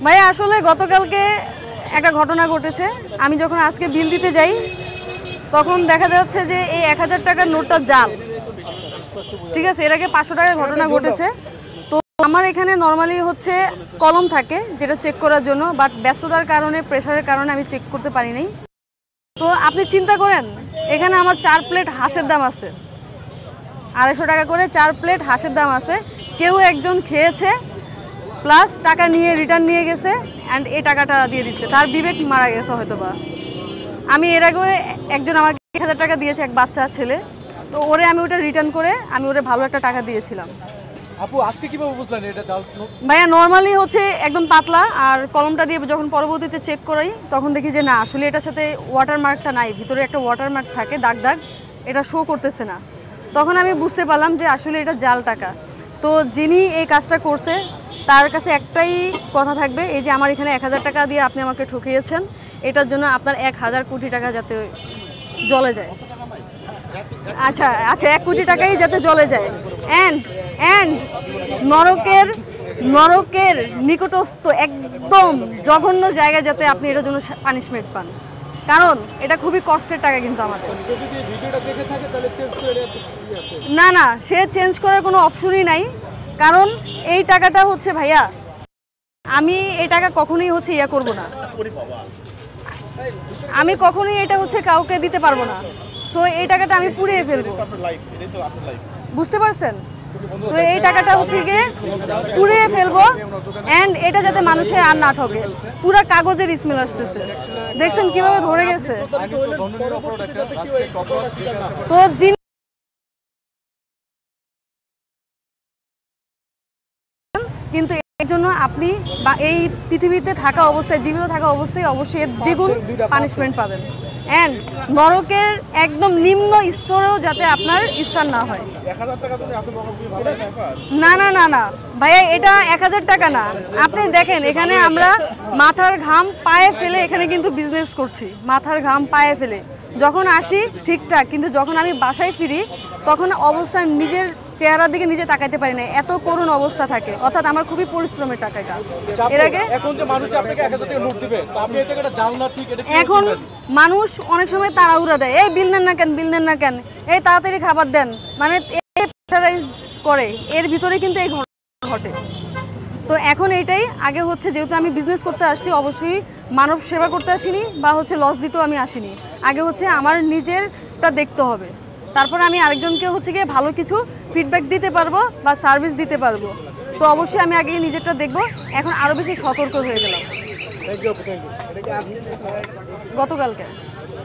ভাইয়া আসলে গতকালকে একটা ঘটনা ঘটেছে। আমি যখন আজকে বিল দিতে যাই তখন দেখা যাচ্ছে যে এই 1000 টাকার নোটটা জাল। ঠিক আছে, এর আগে 500 টাকার ঘটনা ঘটেছে। তো আমার এখানে নর্মালি হচ্ছে কলম থাকে যেটা চেক করার জন্য, বাট ব্যস্ততার কারণে প্রেশারের কারণে আমি চেক করতে পারি নাই। তো আপনি চিন্তা করেন এখানে আমার 4 প্লেট হাঁসের দাম আছে, 250 টাকা করে 4 প্লেট হাঁসের দাম আছে। কেউ একজন খেয়েছে প্লাস টাকা নিয়ে রিটার্ন নিয়ে গেছে অ্যান্ড এই টাকাটা দিয়ে দিচ্ছে, তার বিবেক মারা গেছে হয়তো বা। আমি এর আগেও একজন আমাকে 1000 টাকা দিয়েছে, এক বাচ্চা ছেলে, তো ওরে আমি ওটা রিটার্ন করে আমি ওরে ভালো একটা টাকা দিয়েছিলাম। আপু আজকে কিভাবে বুঝলেন এটা জাল নোট? ভাইয়া নর্মালি হচ্ছে একদম পাতলা, আর কলমটা দিয়ে যখন পরবর্তীতে চেক করাই তখন দেখি যে না আসলে এটার সাথে ওয়াটারমার্কটা নাই, ভিতরে একটা ওয়াটারমার্ক থাকে দাগ দাগ, এটা শো করতেছে না। তখন আমি বুঝতে পারলাম যে আসলে এটা জাল টাকা। তো যিনি এই কাজটা করছে তার কাছে একটাই কথা থাকবে, এই যে আমার এখানে 1000 টাকা দিয়ে আপনি আমাকে ঠকিয়েছেন, এটার জন্য আপনার 1000 কোটি টাকা যাতে জলে যায়। আচ্ছা আচ্ছা 1 কোটি টাকাই যাতে জলে যায়, অ্যান্ড নরকের নিকটস্থ একদম জঘন্য জায়গায় যাতে আপনি এটার জন্য পানিশমেন্ট পান, কারণ এটা খুবই কষ্টের টাকা কিন্তু আমাদের। না না, সে চেঞ্জ করার কোনো অপশনই নাই, কারণ এই টাকাটা হচ্ছে ভাইয়া আমি এই টাকা কখনোই হচ্ছে ইয়া করব না, আমি কখনোই এটা হচ্ছে কাউকে দিতে পারবো না। সো এই টাকাটা আমি পুড়িয়ে ফেলবো, বুঝতে পারছেন? তো এই টাকাটা হচ্ছে গিয়ে পুড়িয়ে ফেলবো, অ্যান্ড এটা যাতে মানুষের আর না ঠকে। পুরা কাগজের স্মেল আসতেছে, দেখছেন কিভাবে ধরে গেছে। তো কিন্তু এর জন্য আপনি বা এই পৃথিবীতে থাকা অবস্থায়, জীবিত থাকা অবস্থায় অবশ্যই দ্বিগুণ পানিশমেন্ট পাবেন, অ্যান্ড নরকের একদম নিম্ন স্তরেও যাতে আপনার স্থান না হয়। না না না না ভাইয়া, এটা 1000 টাকা না। আপনি দেখেন এখানে আমরা মাথার ঘাম পায়ে ফেলে এখানে কিন্তু বিজনেস করছি, মাথার ঘাম পায়ে ফেলে। যখন আসি ঠিকঠাক, কিন্তু যখন আমি বাসায় ফিরি তখন অবস্থা নিজের চেহারার দিকে নিজে তাকাইতে পারি না, এত করুণ অবস্থা থাকে। অর্থাৎ আমার খুবই পরিশ্রমের টাকা এটা। এর আগে এখন মানুষ অনেক সময় তাড়াহুড়া দেয়, এই বিল নেন না কেন, বিল নেন না কেন, এই তাড়াতাড়ি খাবার দেন, মানে করে, এর ভিতরে কিন্তু এই ঘটে। তো এখন এইটাই আগে হচ্ছে, যেহেতু আমি বিজনেস করতে আসছি, অবশ্যই মানব সেবা করতে আসিনি বা হচ্ছে লস দিতেও আমি আসিনি। আগে হচ্ছে আমার নিজেরটা দেখতে হবে, তারপর আমি আরেকজনকে হচ্ছে গিয়ে ভালো কিছু ফিডব্যাক দিতে পারবো বা সার্ভিস দিতে পারবো। তো অবশ্যই আমি আগে নিজেরটা দেখবো, এখন আরও বেশি সতর্ক হয়ে গেলাম। গতকালকে